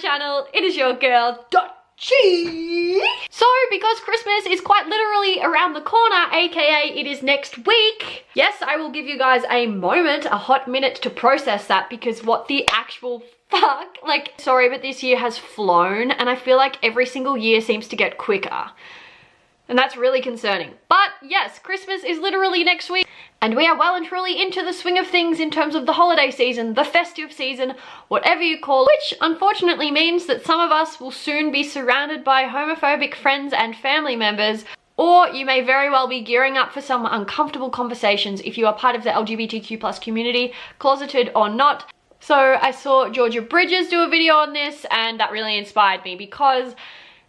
channel. It is your girl, Dutchy. So, because Christmas is quite literally around the corner, aka it is next week, yes, I will give you guys a moment, a hot minute to process that, because what the actual fuck? Like, sorry, but this year has flown, and I feel like every single year seems to get quicker. And that's really concerning. But yes, Christmas is literally next week, and we are well and truly into the swing of things in terms of the holiday season, the festive season, whatever you call it, which unfortunately means that some of us will soon be surrounded by homophobic friends and family members, or you may very well be gearing up for some uncomfortable conversations if you are part of the LGBTQ+ community, closeted or not. So I saw Georgia Bridges do a video on this, and that really inspired me, because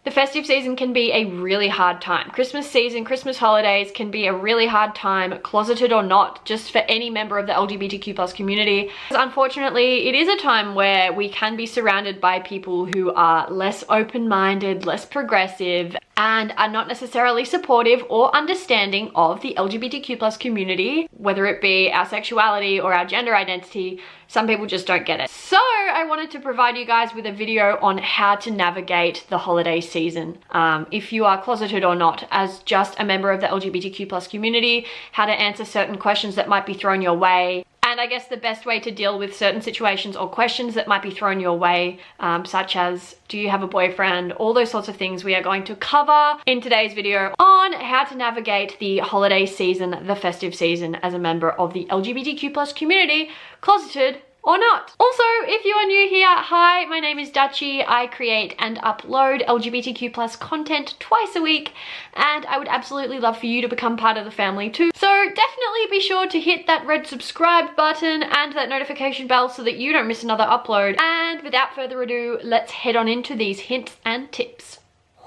the festive season can be a really hard time. Christmas season, Christmas holidays can be a really hard time, closeted or not, just for any member of the LGBTQ+ community. Unfortunately, it is a time where we can be surrounded by people who are less open-minded, less progressive, and are not necessarily supportive or understanding of the LGBTQ+ community, whether it be our sexuality or our gender identity. Some people just don't get it. So I wanted to provide you guys with a video on how to navigate the holiday season, if you are closeted or not, as just a member of the LGBTQ+ community, how to answer certain questions that might be thrown your way, and I guess the best way to deal with certain situations or questions that might be thrown your way, such as, do you have a boyfriend? All those sorts of things we are going to cover in today's video on how to navigate the holiday season, the festive season, as a member of the LGBTQ+ community, closeted or not. Also, if you are new here, hi, my name is Dutchy. I create and upload LGBTQ+ content twice a week, and I would absolutely love for you to become part of the family too. So definitely be sure to hit that red subscribe button and that notification bell so that you don't miss another upload. And without further ado, let's head on into these hints and tips.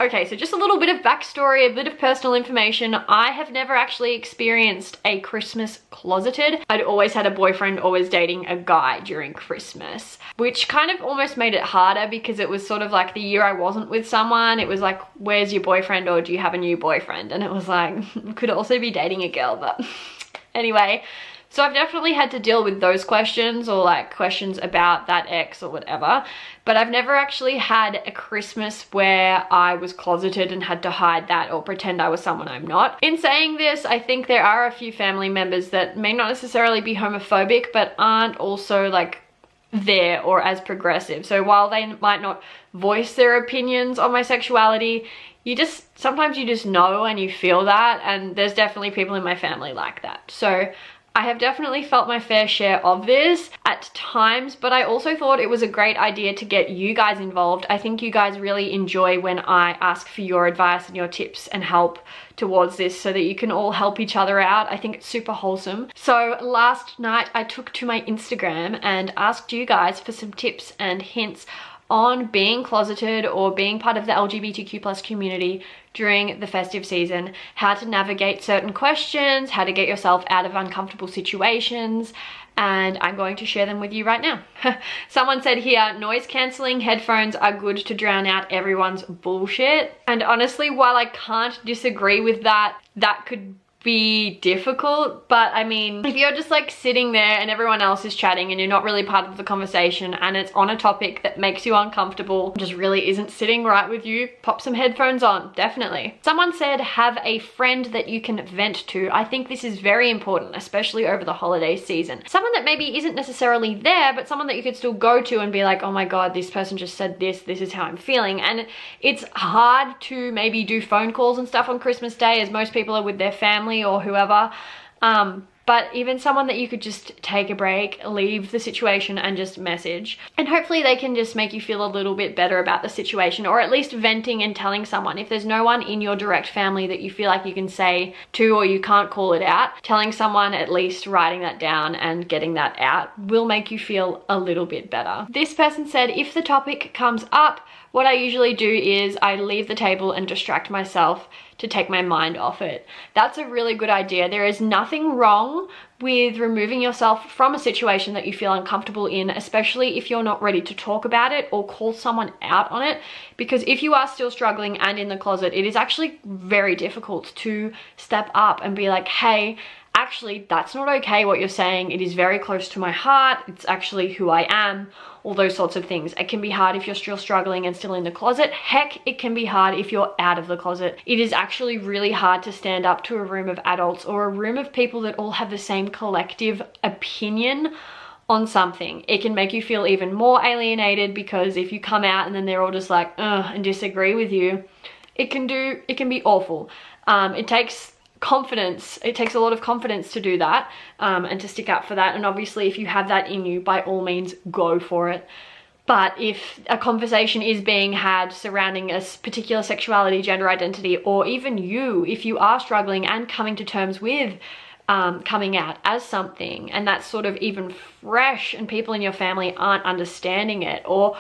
Okay, so just a little bit of backstory, a bit of personal information. I have never actually experienced a Christmas closeted. I'd always had a boyfriend, always dating a guy during Christmas, which kind of almost made it harder, because it was sort of like the year I wasn't with someone, it was like, where's your boyfriend, or do you have a new boyfriend? And it was like, could also be dating a girl, but anyway. So I've definitely had to deal with those questions, or like questions about that ex or whatever, but I've never actually had a Christmas where I was closeted and had to hide that or pretend I was someone I'm not. In saying this, I think there are a few family members that may not necessarily be homophobic, but aren't also like there or as progressive. So while they might not voice their opinions on my sexuality, sometimes you just know and you feel that, and there's definitely people in my family like that. So I have definitely felt my fair share of this at times, but I also thought it was a great idea to get you guys involved. I think you guys really enjoy when I ask for your advice and your tips and help towards this, so that you can all help each other out. I think it's super wholesome. So last night I took to my Instagram and asked you guys for some tips and hints on being closeted or being part of the LGBTQ+ community during the festive season, how to navigate certain questions, how to get yourself out of uncomfortable situations, and I'm going to share them with you right now. Someone said here, noise cancelling headphones are good to drown out everyone's bullshit. And honestly, while I can't disagree with that, that could be difficult, but I mean, if you're just like sitting there and everyone else is chatting and you're not really part of the conversation, and it's on a topic that makes you uncomfortable, just really isn't sitting right with you, pop some headphones on, definitely. Someone said have a friend that you can vent to. I think this is very important, especially over the holiday season. Someone that maybe isn't necessarily there, but someone that you could still go to and be like, oh my god, this person just said this is how I'm feeling. And it's hard to maybe do phone calls and stuff on Christmas Day, as most people are with their family or whoever, but even someone that you could just take a break, leave the situation and just message, and hopefully they can just make you feel a little bit better about the situation, or at least venting and telling someone. If there's no one in your direct family that you feel like you can say to, or you can't call it out, telling someone, at least writing that down and getting that out, will make you feel a little bit better. This person said, if the topic comes up, what I usually do is I leave the table and distract myself to take my mind off it. That's a really good idea. There is nothing wrong with removing yourself from a situation that you feel uncomfortable in, especially if you're not ready to talk about it or call someone out on it, because if you are still struggling and in the closet, it is actually very difficult to step up and be like, hey, actually, that's not okay what you're saying. It is very close to my heart. It's actually who I am. All those sorts of things. It can be hard if you're still struggling and still in the closet. Heck, it can be hard if you're out of the closet. It is actually really hard to stand up to a room of adults or a room of people that all have the same collective opinion on something. It can make you feel even more alienated, because if you come out and then they're all just like, ugh, and disagree with you, it can be awful. It takes confidence. It takes a lot of confidence to do that, and to stick up for that. And obviously, if you have that in you, by all means, go for it. But if a conversation is being had surrounding a particular sexuality, gender identity, or even you, if you are struggling and coming to terms with coming out as something, and that's sort of even fresh, and people in your family aren't understanding it, or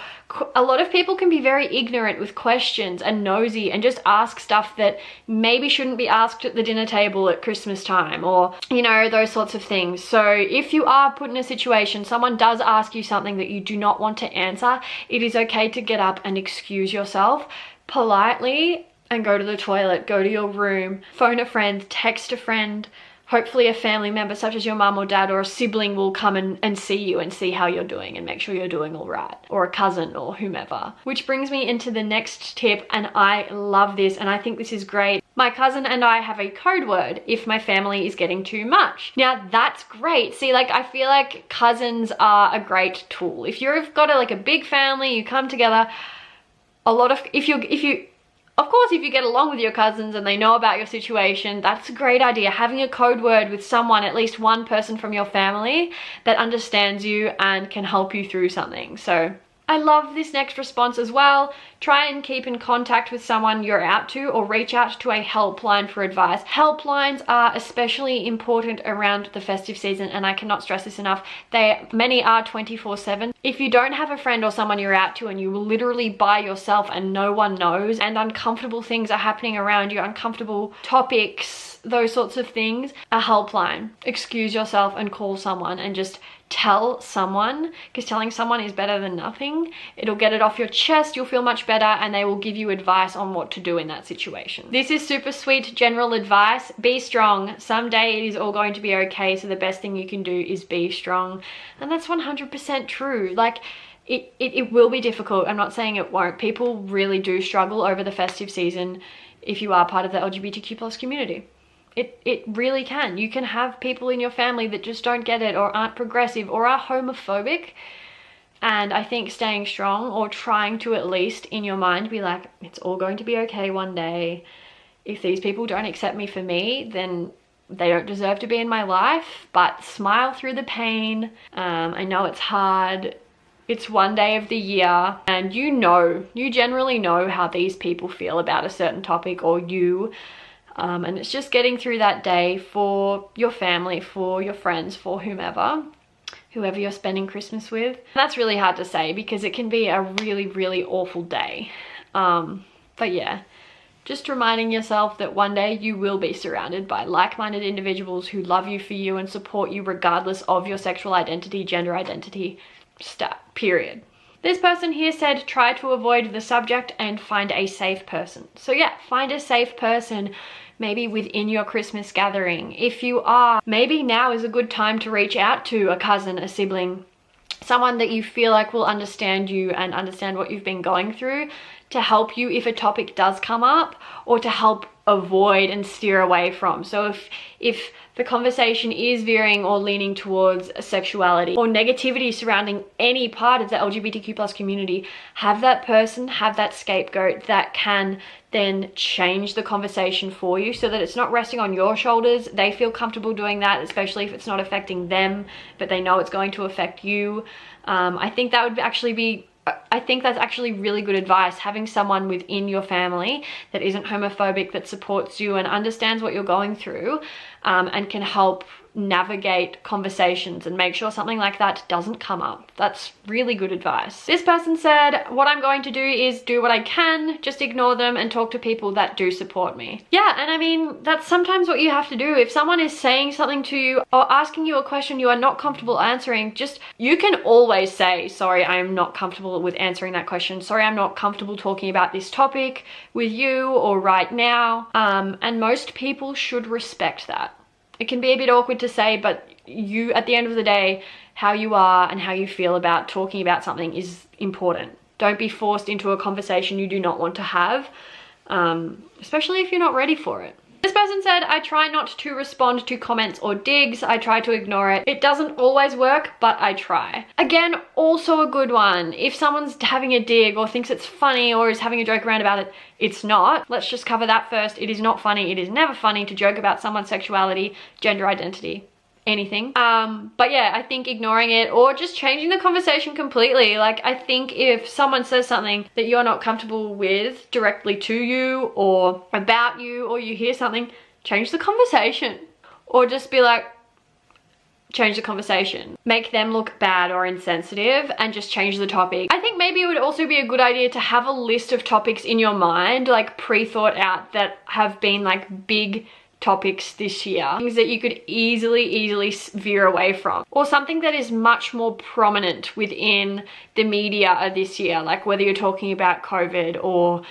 a lot of people can be very ignorant with questions and nosy and just ask stuff that maybe shouldn't be asked at the dinner table at Christmas time, or, you know, those sorts of things. So if you are put in a situation, someone does ask you something that you do not want to answer, it is okay to get up and excuse yourself politely and go to the toilet, go to your room, phone a friend, text a friend. Hopefully a family member such as your mum or dad or a sibling will come and see you and see how you're doing and make sure you're doing all right, or a cousin or whomever. Which brings me into the next tip, and I love this and I think this is great. My cousin and I have a code word if my family is getting too much. Now that's great. See, like, I feel like cousins are a great tool. If you've got a big family, you come together, of course, if you get along with your cousins and they know about your situation, that's a great idea. Having a code word with someone, at least one person from your family that understands you and can help you through something. So I love this next response as well. Try and keep in contact with someone you're out to, or reach out to a helpline for advice. Helplines are especially important around the festive season, and I cannot stress this enough. Many are 24/7. If you don't have a friend or someone you're out to and you will literally by yourself and no one knows, and uncomfortable things are happening around you, uncomfortable topics, those sorts of things, a helpline. Excuse yourself and call someone and just tell someone, because telling someone is better than nothing. It'll get it off your chest, you'll feel much better, and they will give you advice on what to do in that situation. This is super sweet general advice. Be strong. Someday it is all going to be okay, so the best thing you can do is be strong. And that's 100% true. Like, it will be difficult. I'm not saying it won't. People really do struggle over the festive season if you are part of the LGBTQ+ community. It really can. You can have people in your family that just don't get it, or aren't progressive, or are homophobic. And I think staying strong, or trying to at least in your mind be like, it's all going to be okay one day. If these people don't accept me for me, then they don't deserve to be in my life. But smile through the pain. I know it's hard. It's one day of the year, and you generally know how these people feel about a certain topic, or you. And it's just getting through that day for your family, for your friends, for whoever you're spending Christmas with. That's really hard to say because it can be a really, really awful day. But yeah, just reminding yourself that one day you will be surrounded by like-minded individuals who love you for you and support you regardless of your sexual identity, gender identity, period. This person here said, try to avoid the subject and find a safe person. So yeah, find a safe person, maybe within your Christmas gathering. If you are, maybe now is a good time to reach out to a cousin, a sibling, someone that you feel like will understand you and understand what you've been going through, to help you if a topic does come up, or to help avoid and steer away from. So if the conversation is veering or leaning towards sexuality or negativity surrounding any part of the LGBTQ+ community, have that person, have that scapegoat that can then change the conversation for you, so that it's not resting on your shoulders. They feel comfortable doing that, especially if it's not affecting them, but they know it's going to affect you. I think that's actually really good advice, having someone within your family that isn't homophobic, that supports you and understands what you're going through, and can help navigate conversations and make sure something like that doesn't come up. That's really good advice. This person said, what I'm going to do is do what I can, just ignore them and talk to people that do support me. Yeah, and I mean, that's sometimes what you have to do. If someone is saying something to you or asking you a question you are not comfortable answering, you can always say, sorry, I am not comfortable with answering that question. Sorry, I'm not comfortable talking about this topic with you or right now. And most people should respect that. It can be a bit awkward to say, but you, at the end of the day, how you are and how you feel about talking about something is important. Don't be forced into a conversation you do not want to have, especially if you're not ready for it. This person said, I try not to respond to comments or digs. I try to ignore it. It doesn't always work, but I try. Again, also a good one. If someone's having a dig or thinks it's funny or is having a joke around about it, it's not. Let's just cover that first. It is not funny. It is never funny to joke about someone's sexuality, gender identity, anything. But yeah, I think ignoring it or just changing the conversation completely. Like, I think if someone says something that you're not comfortable with directly to you or about you, or you hear something, change the conversation. Or just be like, change the conversation. Make them look bad or insensitive and just change the topic. I think maybe it would also be a good idea to have a list of topics in your mind, like pre-thought out, that have been like big topics this year, things that you could easily veer away from, or something that is much more prominent within the media this year, like whether you're talking about COVID or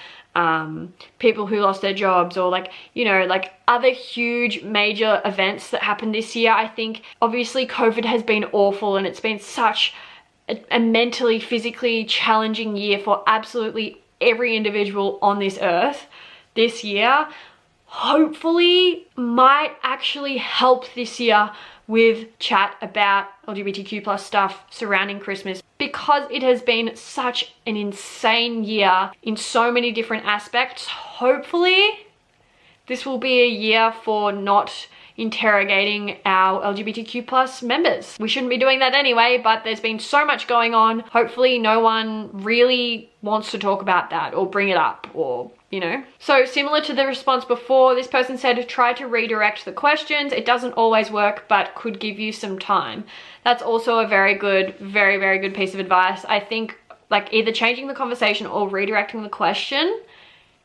people who lost their jobs, or like, you know, like other huge major events that happened this year. I think obviously COVID has been awful and it's been such a mentally, physically challenging year for absolutely every individual on this earth this year. Hopefully might actually help this year with chat about LGBTQ plus stuff surrounding Christmas, because it has been such an insane year in so many different aspects. Hopefully this will be a year for not interrogating our LGBTQ plus members. We shouldn't be doing that anyway, but there's been so much going on. Hopefully no one really wants to talk about that or bring it up, or you know. So similar to the response before, this person said, try to redirect the questions. It doesn't always work, but could give you some time. That's also a very good, very good piece of advice. I think like either changing the conversation or redirecting the question,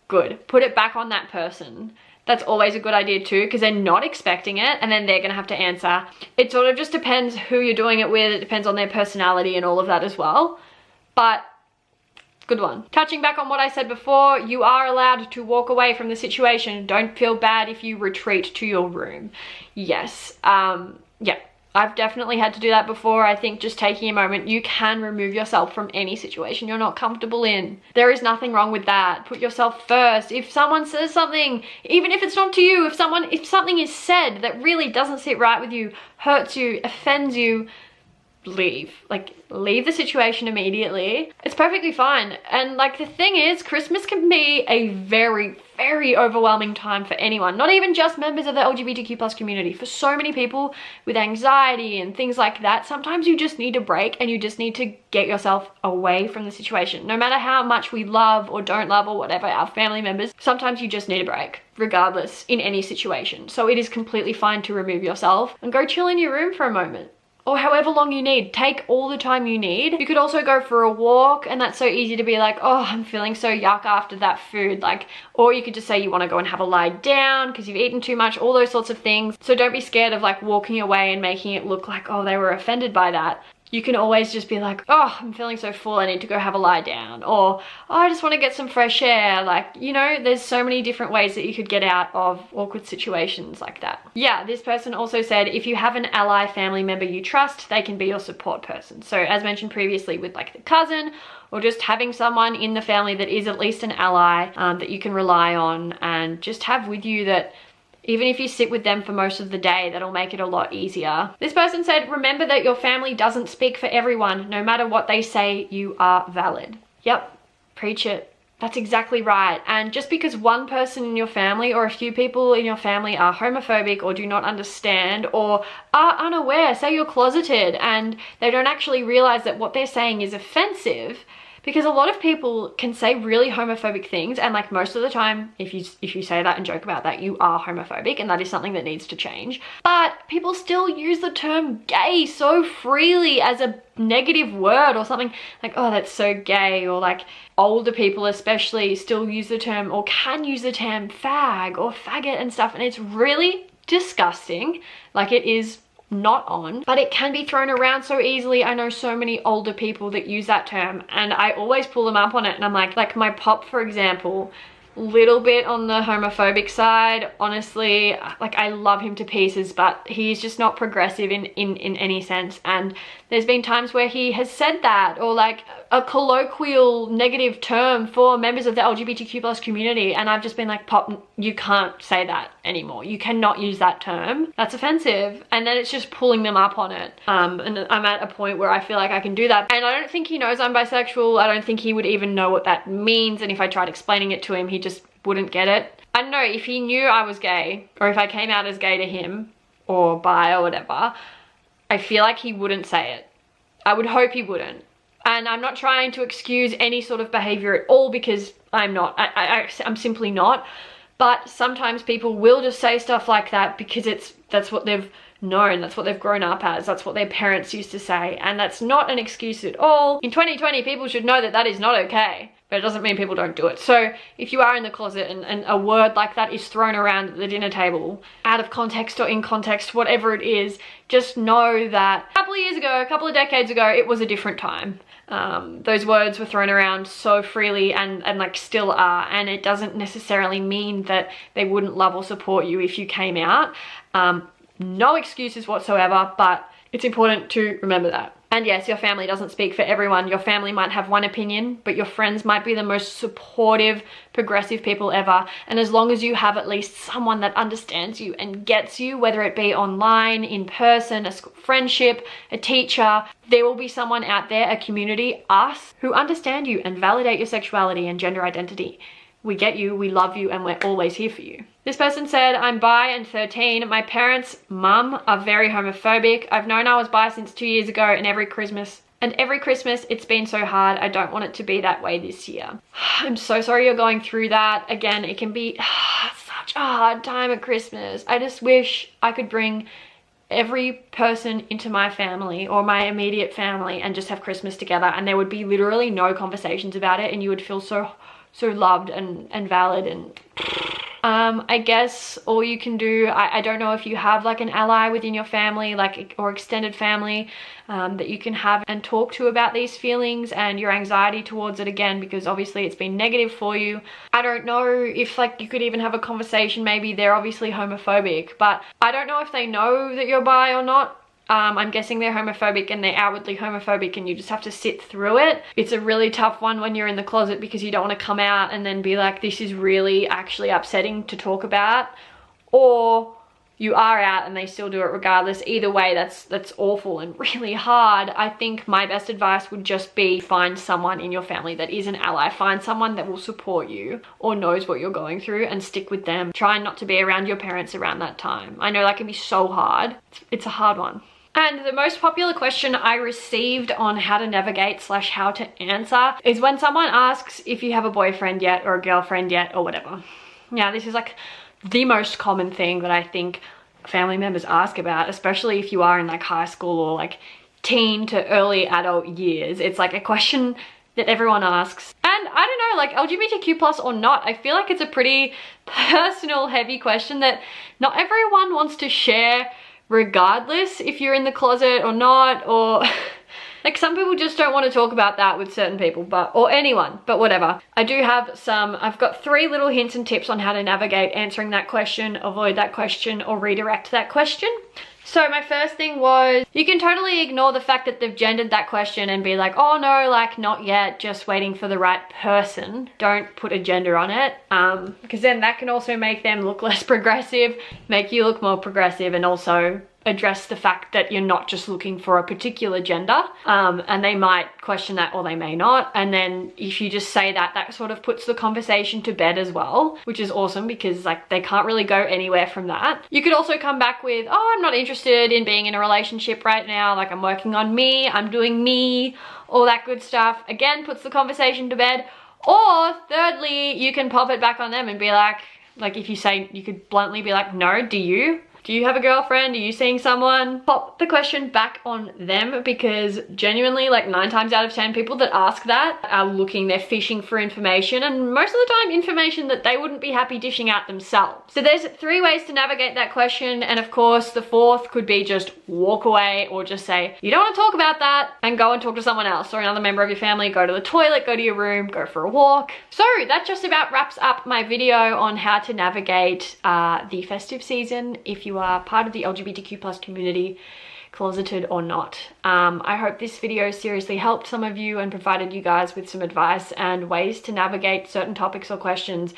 good. Put it back on that person. That's always a good idea too, because they're not expecting it and then they're gonna have to answer. It sort of just depends who you're doing it with. It depends on their personality and all of that as well. But good one. Touching back on what I said before, you are allowed to walk away from the situation. Don't feel bad if you retreat to your room. Yes, yeah, I've definitely had to do that before. I think just taking a moment, you can remove yourself from any situation you're not comfortable in. There is nothing wrong with that. Put yourself first. If someone says something, even if it's not to you, if something is said that really doesn't sit right with you, hurts you, offends you, leave. Like, leave the situation immediately. It's perfectly fine. And like, the thing is, Christmas can be a very overwhelming time for anyone, not even just members of the LGBTQ plus community. For so many people with anxiety and things like that, sometimes you just need a break and you just need to get yourself away from the situation. No matter how much we love or don't love or whatever our family members, sometimes you just need a break, regardless, in any situation. So it is completely fine to remove yourself and go chill in your room for a moment, or however long you need. Take all the time you need. You could also go for a walk, and that's so easy to be like, oh, I'm feeling so yuck after that food. Like, or you could just say you want to go and have a lie down because you've eaten too much, all those sorts of things. So don't be scared of like walking away and making it look like, oh, they were offended by that. You can always just be like, oh, I'm feeling so full, I need to go have a lie down. Or, oh, I just want to get some fresh air. Like, you know, there's so many different ways that you could get out of awkward situations like that. Yeah, this person also said, if you have an ally family member you trust, they can be your support person. So as mentioned previously with like the cousin, or just having someone in the family that is at least an ally that you can rely on and just have with you, that even if you sit with them for most of the day, that'll make it a lot easier. This person said, remember that your family doesn't speak for everyone. No matter what they say, you are valid. Yep, preach it. That's exactly right. And just because one person in your family or a few people in your family are homophobic or do not understand or are unaware, say you're closeted and they don't actually realize that what they're saying is offensive, because a lot of people can say really homophobic things, and like most of the time, if you say that and joke about that, you are homophobic, and that is something that needs to change. But people still use the term gay so freely as a negative word or something, like, oh, that's so gay, or like older people especially still use the term or can use the term fag or faggot and stuff, and it's really disgusting. Like, it is not on, but it can be thrown around so easily. I know so many older people that use that term, and I always pull them up on it, and I'm like my pop, for example, little bit on the homophobic side. Honestly, like, I love him to pieces, but he's just not progressive in any sense. And there's been times where he has said that, or like a colloquial negative term for members of the LGBTQ plus community, and I've just been like, Pop, you can't say that anymore. You cannot use that term. That's offensive. And then it's just pulling them up on it. And I'm at a point where I feel like I can do that. And I don't think he knows I'm bisexual. I don't think he would even know what that means. And if I tried explaining it to him, he just wouldn't get it. I don't know, if he knew I was gay, or if I came out as gay to him, or bi or whatever, I feel like he wouldn't say it. I would hope he wouldn't. And I'm not trying to excuse any sort of behavior at all, because I'm not. I'm simply not. But sometimes people will just say stuff like that because that's what they've known, that's what they've grown up as, that's what their parents used to say, and that's not an excuse at all. In 2020, people should know that that is not okay, but it doesn't mean people don't do it. So if you are in the closet and a word like that is thrown around at the dinner table, out of context or in context, whatever it is, just know that a couple of years ago, a couple of decades ago, it was a different time. Those words were thrown around so freely and like still are, and it doesn't necessarily mean that they wouldn't love or support you if you came out. No excuses whatsoever, but it's important to remember that. And yes, your family doesn't speak for everyone. Your family might have one opinion, but your friends might be the most supportive, progressive people ever. And as long as you have at least someone that understands you and gets you, whether it be online, in person, a friendship, a teacher, there will be someone out there, a community, us, who understand you and validate your sexuality and gender identity. We get you, we love you, and we're always here for you. This person said, I'm bi and 13. My parents' mum are very homophobic. I've known I was bi since 2 years ago, and every Christmas it's been so hard. I don't want it to be that way this year. I'm so sorry you're going through that. Again, it can be such a hard time at Christmas. I just wish I could bring every person into my family or my immediate family and just have Christmas together, and there would be literally no conversations about it, and you would feel so loved and valid. And I guess all you can do, I don't know if you have like an ally within your family, like, or extended family, that you can have and talk to about these feelings and your anxiety towards it, again, because obviously it's been negative for you. I don't know if like you could even have a conversation. Maybe they're obviously homophobic, but I don't know if they know that you're bi or not. I'm guessing they're homophobic and they're outwardly homophobic, and you just have to sit through it. It's a really tough one when you're in the closet, because you don't want to come out and then be like, this is really actually upsetting to talk about, or you are out and they still do it regardless. Either way, that's awful and really hard. I think my best advice would just be find someone in your family that is an ally. Find someone that will support you or knows what you're going through, and stick with them. Try not to be around your parents around that time. I know that can be so hard. It's a hard one. And the most popular question I received on how to navigate / how to answer is when someone asks if you have a boyfriend yet or a girlfriend yet or whatever. Now, this is like the most common thing that I think family members ask about, especially if you are in like high school or like teen to early adult years. It's like a question that everyone asks. And I don't know, like LGBTQ plus or not, I feel like it's a pretty personal, heavy question that not everyone wants to share, regardless if you're in the closet or not, or like some people just don't want to talk about that with certain people, or anyone, but whatever. I've got 3 little hints and tips on how to navigate answering that question, avoid that question, or redirect that question. So my first thing was, you can totally ignore the fact that they've gendered that question and be like, oh no, like not yet, just waiting for the right person. Don't put a gender on it, because then that can also make them look less progressive, make you look more progressive, and also address the fact that you're not just looking for a particular gender, and they might question that or they may not. And then if you just say that, that sort of puts the conversation to bed as well, which is awesome, because like they can't really go anywhere from that. You could also come back with, oh, I'm not interested in being in a relationship right now, like I'm working on me, I'm doing me, all that good stuff. Again, puts the conversation to bed. Or thirdly, you can pop it back on them and be like if you say, you could bluntly be like, no, do you? Do you have a girlfriend? Are you seeing someone? Pop the question back on them, because genuinely, like 9 times out of 10 people that ask that are looking, they're fishing for information, and most of the time information that they wouldn't be happy dishing out themselves. So there's 3 ways to navigate that question, and of course the 4th could be just walk away, or just say you don't want to talk about that and go and talk to someone else or another member of your family. Go to the toilet, go to your room, go for a walk. So that just about wraps up my video on how to navigate the festive season if you are part of the LGBTQ+ community, closeted or not. I hope this video seriously helped some of you and provided you guys with some advice and ways to navigate certain topics or questions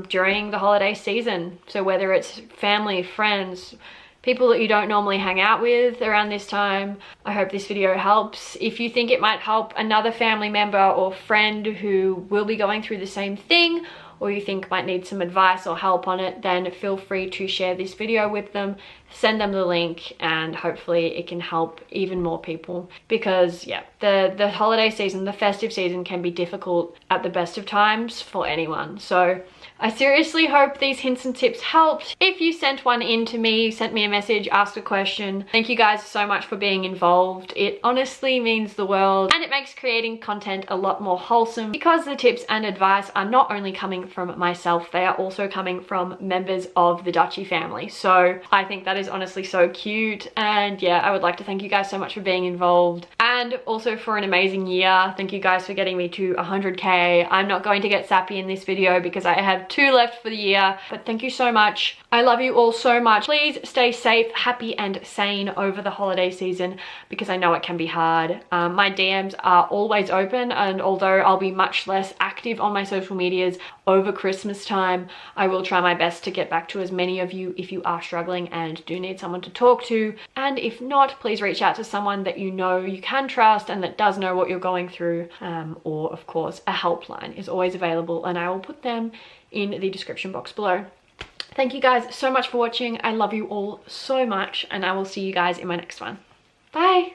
during the holiday season. So whether it's family, friends, people that you don't normally hang out with around this time, I hope this video helps. If you think it might help another family member or friend who will be going through the same thing, or you think might need some advice or help on it, then feel free to share this video with them, send them the link, and hopefully it can help even more people. Because yeah, the holiday season, the festive season can be difficult at the best of times for anyone. So I seriously hope these hints and tips helped. If you sent one in to me, sent me a message, asked a question, thank you guys so much for being involved. It honestly means the world, and it makes creating content a lot more wholesome, because the tips and advice are not only coming from myself, they are also coming from members of the Dutchy family. So I think that is honestly so cute, and yeah, I would like to thank you guys so much for being involved, and also for an amazing year. Thank you guys for getting me to 100k. I'm not going to get sappy in this video because I have 2 left for the year, but thank you so much. I love you all so much. Please stay safe, happy and sane over the holiday season, because I know it can be hard. My DMs are always open, and although I'll be much less active on my social medias over Christmas time, I will try my best to get back to as many of you if you are struggling and do need someone to talk to. And if not, please reach out to someone that you know you can trust and that does know what you're going through. Or of course, a helpline is always available, and I will put them in the description box below. Thank you guys so much for watching. I love you all so much, and I will see you guys in my next one. Bye.